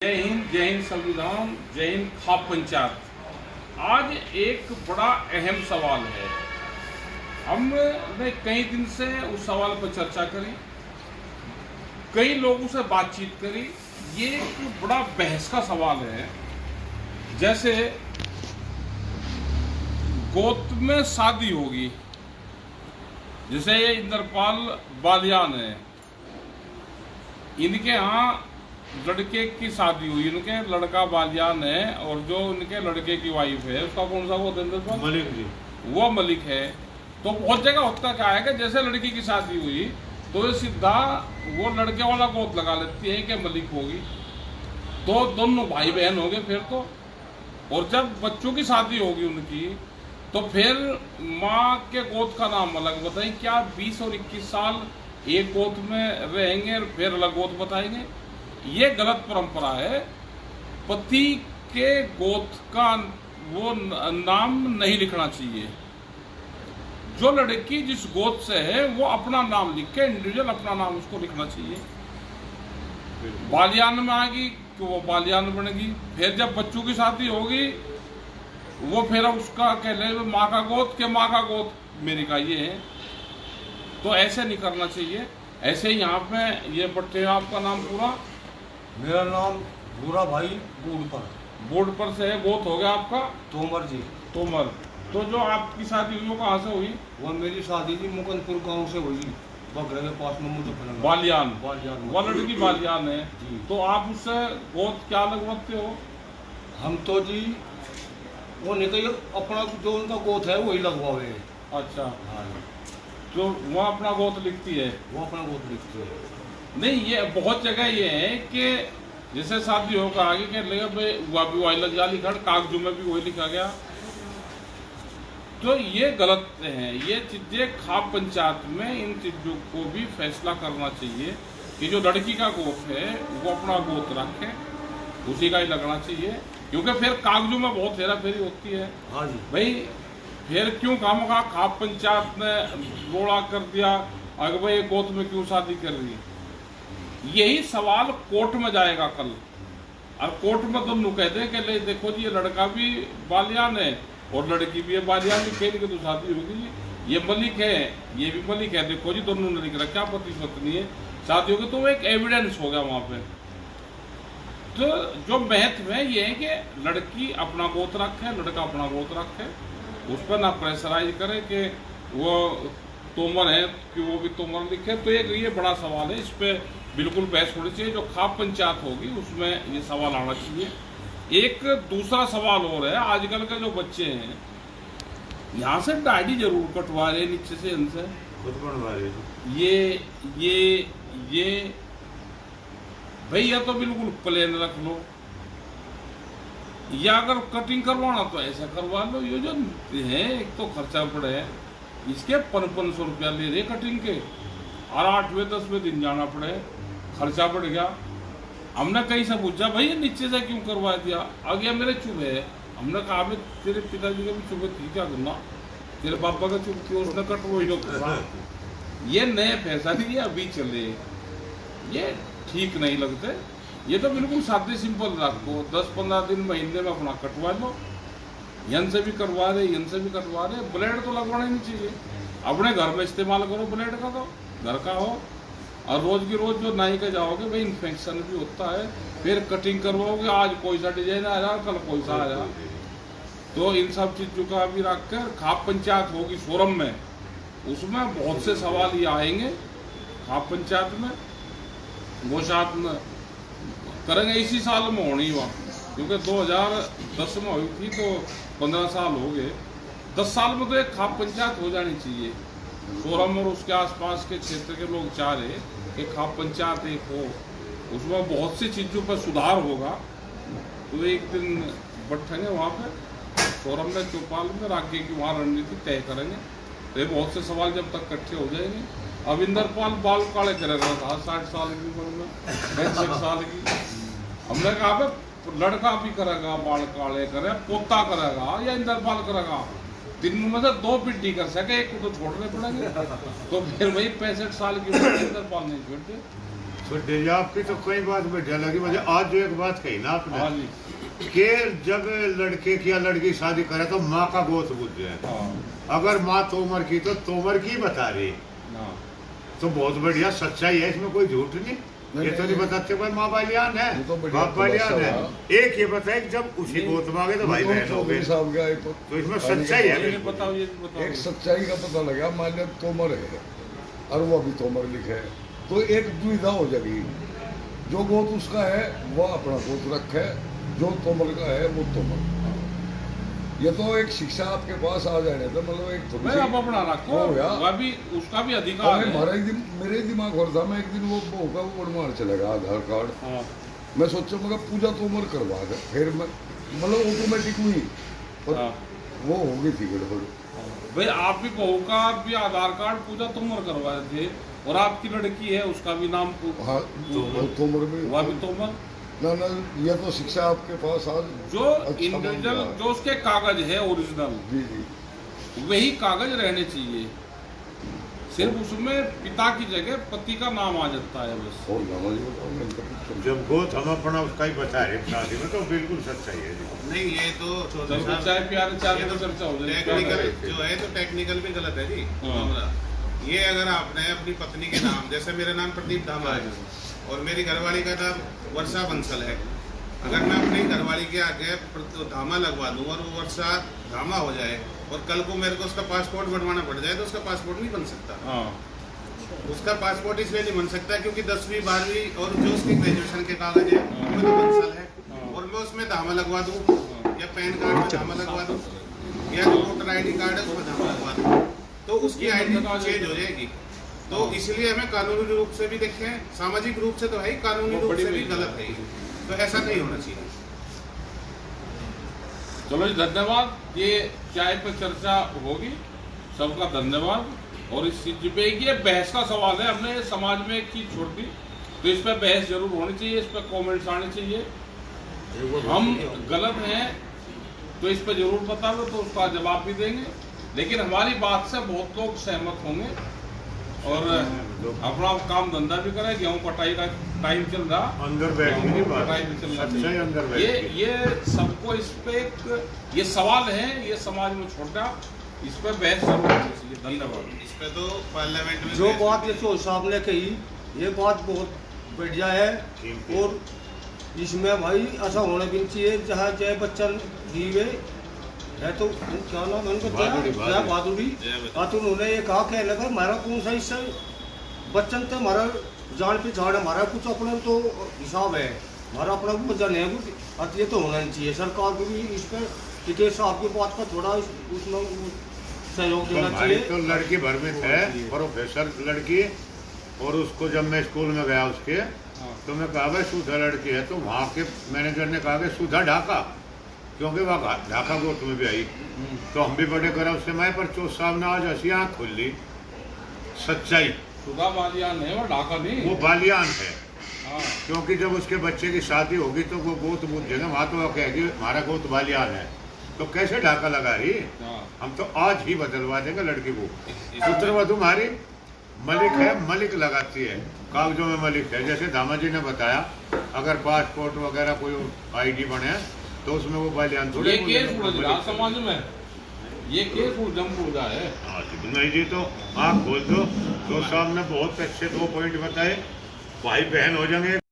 जय हिंद संविधान, जय हिंद खाप पंचायत। आज एक बड़ा अहम सवाल है। हमने कई दिन से उस सवाल पर चर्चा करी, कई लोगों से बातचीत करी। ये एक बड़ा बहस का सवाल है। जैसे गोद में शादी होगी, जैसे ये इंद्रपाल बालियान है, इनके यहाँ लड़के की शादी हुई, इनके लड़का बालियान है और जो उनके लड़के की वाइफ है उसका कौन सा गोद है? मलिक जी। वो मलिक है। तो बहुत जगह होता क्या है कि जैसे लड़की की शादी हुई तो ये सीधा वो लड़के वाला गोद लगा लेती है कि मलिक होगी, तो दोनों भाई बहन हो गए फिर तो। और जब बच्चों की शादी होगी उनकी, तो फिर माँ के गोद का नाम अलग बताएं। क्या 20 और 21 साल एक गोद में रहेंगे और फिर अलग गोद बताएंगे? ये गलत परंपरा है। पति के गोद का वो नाम नहीं लिखना चाहिए। जो लड़की जिस गोद से है वो अपना नाम लिख के इंडिविजुअल अपना नाम उसको लिखना चाहिए। बालियान में आएगी कि वो बालियान बनेगी। फिर जब बच्चों की शादी होगी वो फिर उसका कह ले माँ का गोद के माँ का गोद मेरी का ये है। तो ऐसे नहीं करना चाहिए। ऐसे ही यहाँ पे ये बट्टे, आपका नाम पूरा? मेरा नाम भूरा भाई बोर्ड पर से है। गोत हो गया आपका? तोमर जी। तोमर। तो जो आपकी शादी हुई वो कहाँ से हुई? वो मेरी शादी थी मुकंदपुर गांव से हुई, बगरे के पास में मुजफ्फरनगर। बालियान। वो बालियान लड़की बालियान है जी। तो आप उससे गोत क्या लगवाते हो? हम तो जी वो नहीं तो अपना जो उनका गोत है वही लगवावे। अच्छा। हाँ, जो वो अपना गोत लिखती है? वो अपना गोत लिखती है। नहीं, ये बहुत जगह ये है कि जैसे शादी होगा आगे कह लेगा भाई वह भी वही लग जा लिखा, कागजों में भी वही लिखा गया। तो ये गलत है। ये चीजें खाप पंचायत में इन चीजों को भी फैसला करना चाहिए कि जो लड़की का गोत है वो अपना गोत रखे, उसी का ही लगना चाहिए। क्योंकि फिर कागजों में बहुत हेरा फेरी होती है। हाँ जी भाई फिर क्यों खामखा खाप पंचायत ने रोड़ा कर दिया, अगर भाई गोत में क्यों शादी कर रही? यही सवाल कोर्ट में जाएगा कल, और कोर्ट में दोनों कह दे कि ले देखो जी ये लड़का भी बालियान है और लड़की भी है बालियान, खेल के तो शादी होगी। ये मलिक है, ये भी मलिक है, देखो जी दोनों ने लिख रखा पति पत्नी है, शादी होगी। तो वो एक एविडेंस हो गया वहां पे। तो जो महत्व है ये है कि लड़की अपना गोत्र रखे, लड़का अपना गोत्र रखे, उस पर ना प्रेशराइज करे कि वो तोमर है कि वो भी तोमर लिखे। तो एक ये बड़ा सवाल है, इस पे बिल्कुल बहस होनी चाहिए। जो खाप पंचायत होगी उसमें ये सवाल आना चाहिए। एक दूसरा सवाल और है, आजकल के जो बच्चे हैं यहाँ से दाढ़ी जरूर कटवा रहे नीचे से, इनसे खुद बनवा रहे। ये भैया तो बिल्कुल प्लेन रख लो, या अगर कटिंग करवाना तो ऐसा करवा लो। ये जो है एक तो खर्चा पड़े है, इसके 500 रुपया ले रहे कटिंग के, और 8वें 10वें दिन जाना पड़े, खर्चा बढ़ गया। हमने कहीं से पूछा भाई ये नीचे से क्यों करवा दिया? आ गया मेरे चुभे है। हमने कहा तेरे पिताजी के भी चुभे थी, क्या करना? तेरे पापा का चुभ थी, उसने कटवाई। ये नए फैसले ये अभी चले, ये ठीक नहीं लगते। ये तो बिल्कुल सादे सिंपल रखो, 10-15 दिन महीने में अपना कटवा लो। यन से भी करवा रहे, यन से भी कटवा रहे। ब्लेड तो लगवाना ही नहीं चाहिए। अपने घर में इस्तेमाल करो ब्लेड का, तो घर का हो। और रोज की रोज जो नाई का जाओगे भाई इन्फेक्शन भी होता है। फिर कटिंग करवाओगे, आज कोई सा डिजाइन आ रहा, कल कोई सा आ रहा। तो इन सब चीजों का भी रख कर खाप पंचायत होगी फोरम में, उसमें बहुत से सवाल ये आएंगे। खाप पंचायत में वो साथ में करेंगे, इसी साल में होनी हुआ, क्योंकि 2010 में हुई थी तो 15 साल हो गए। 10 साल में तो एक खाप पंचायत हो जानी चाहिए। सोरम और उसके आसपास के क्षेत्र के लोग चाह रहे कि खाप पंचायत एक हो, उसमें बहुत सी चीज़ों पर सुधार होगा। तो एक दिन बैठेंगे वहाँ पे सोरम में, चौपाल में, आगे की वहाँ रणनीति तय करेंगे। तो ये बहुत से सवाल जब तक इकट्ठे हो जाएंगे। अब इंद्रपाल बाल काले करेगा था 60 साल की उम्र में, 65 साल की। हमने कहा लड़का भी करेगा बाल काले करे, पोता करेगा या इंद्रपाल करेगा? दिन में से 2 पिट्टी कर सके, एक को तो छोड़ने पड़ेंगे। तो फिर वही 65 साल की उम्र इंद्रपाल नहीं छोड़ते। बढ़िया जी, आपकी तो कोई बात बढ़िया लगी मुझे। आज जो एक बात कही ना हाँ आपने जी, कि जब लड़के की या लड़की शादी करे तो माँ का गोद बुझ जाए। हाँ अगर माँ तोमर की तो तोमर की बता रही, हाँ तो बहुत बढ़िया सच्चाई है, इसमें कोई झूठ नहीं। ये तो नहीं बताते भाई माँ बालियान है, ये तो बढ़िया बाप बालियान है। खुलासा एक ये बताए कि जब उसी गोद मांगे तो भाई बहन हो गए, चौधरी साहब का एक तो इसमें सच्चाई है ये बिल्कुल। बताओ, ये बताओ। एक सच्चाई का पता लगा। मान लिया तोमर है और वो अभी तोमर लिखे है, तो एक दुविधा हो जाएगी। जो गोत उसका है वो अपना गोत रखे, जो तोमर का है वो तोमर। ये तो एक शिक्षा आपके पास आ जाने तो मतलब एक थोड़ी मैं अब अपना रखो, हो गया। वह भी उसका भी अधिकार अरे है। हमारा एक दिन मेरे दिमाग और था, मैं एक दिन वो बहू का वो बनवाने चला गया आधार कार्ड। हाँ, मैं सोचा मगर पूजा तोमर करवा दे, फिर मैं मतलब ऑटोमेटिक हुई पर हाँ। वो हो गई थी गड़बड़। भाई आप भी बहू का भी आधार कार्ड पूजा तोमर करवाए थे, और आपकी लड़की है उसका भी नाम हाँ वो तोमर में वह भी तोमर। ना ये तो शिक्षा आपके पास आज जो अच्छा इंडिविजुअल, बन गया। जो उसके कागज है ओरिजिनल, जी जी वही कागज रहने चाहिए। सिर्फ उसमें पिता की जगह पति का नाम आ जाता है बस। और गामा जी बताओ, मैंने तो कुछ समझा। जब गोद हम अपना उसका ही बता रहे शादी में, तो बिल्कुल सच्चाई है जी। नहीं ये तो चौधरी चलो साहब, चाहे प्यारे चार ये में तो चर्चा हो जाए। टेक्निकल जो है तो टेक्निकल भी गलत है जी हाँ। मामला। ये अगर आपने अपनी पत्नी के नाम, जैसे मेरा नाम प्रदीप धामा है और मेरी घरवाली का नाम वर्षा बंसल है, अगर मैं अपनी घरवाली के आगे धामा लगवा दूं और वो वर्षा धामा हो जाए और कल को मेरे को उसका पासपोर्ट बनवाना पड़ जाए तो उसका पासपोर्ट नहीं बन सकता। हाँ, उसका पासपोर्ट इसलिए नहीं बन सकता क्योंकि 10वीं 12वीं और जो उसके ग्रेजुएशन के कागज है उनमें तो बंसल है, और मैं उसमें धामा लगवा दूं या पैन कार्ड में धामा लगवा दूं या जो वोटर ID कार्ड है उसमें धामा लगवा दूं तो उसकी ID चेंज हो जाएगी। तो इसलिए हमें कानूनी रूप से भी देखें, सामाजिक रूप से तो है ही, कानूनी रूप से भी गलत है ये। तो ऐसा नहीं होना चाहिए। चलो जी धन्यवाद। ये चाय पे चर्चा होगी, सबका धन्यवाद। और इस चीज पे ये बहस का सवाल है, हमने समाज में एक चीज छोड़ दी, तो इस पर बहस जरूर होनी चाहिए, इस पर कमेंट्स आने चाहिए। हम गलत हैं तो इस पर जरूर बता दो, तो उसका जवाब भी देंगे, लेकिन हमारी बात से बहुत लोग सहमत होंगे और अपना काम धंधा भी करें। गेहूं कटाई का टाइम चल रहा, अंदर बैठ के नहीं बात, कटाई भी चल रहा सच्चाई अंदर बैठ के। ये सबको इस पे ये सवाल है, ये समाज में छोटा, इस पर बहस जरूर होनी चाहिए। धन्यवाद। इस पे तो पार्लियामेंट में जो बात ये चौधरी साहब ने कही ये बात बहुत बढ़िया है, और इसमें भाई ऐसा होना भी चाहिए जहाँ जय बच्चन जी वे है तो क्या नाम है उनका, बहादुरी, जय बहादुरी। तो उन्होंने ये कहा कि लगा हमारा कौन सा इससे बच्चन तो हमारा जान पहचान, हमारा कुछ अपना तो हिसाब है, हमारा अपना वजन है कुछ, अब ये तो होना नहीं चाहिए। सरकार को भी इस पर टिकेट साहब की बात का थोड़ा उसमें सहयोग देना हमारी चाहिए। तो लड़की भर में थे, प्रोफेसर लड़की, और उसको जब मैं स्कूल में गया उसके, तो मैं कहा भाई सुधा लड़की है, तो वहाँ के मैनेजर ने कहा कि सुधा ढाका, क्योंकि वह ढाका गोट में भी आई। तो हम भी बड़े करा उससे, मैं पर चौथ साहब ने आज हंसी आँख खोल ली। सच्चाई सुधा बालियान है, वो ढाका नहीं। वो बालियान है, हाँ, क्योंकि जब उसके बच्चे की शादी होगी तो वो गोत बुझ जाएगा, वहाँ तो वो कहेगी हमारा गोत बालियान है, तो कैसे ढाका लगा रही। हाँ। हम तो आज ही बदलवा देंगे लड़की को। पुत्रवधु हमारी मलिक है, मलिक लगाती है, कागजों में मलिक है। जैसे धामा जी ने बताया, अगर पासपोर्ट वगैरह कोई ID बने तो उसमें वो बालियान थोड़े ये केस उलझ रहा समाज में, ये केस उलझम उलझा है। हाँ जी, नहीं जी, तो आँख खोल दो। तो साहब ने बहुत अच्छे 2 पॉइंट बताए, भाई बहन हो जाएंगे।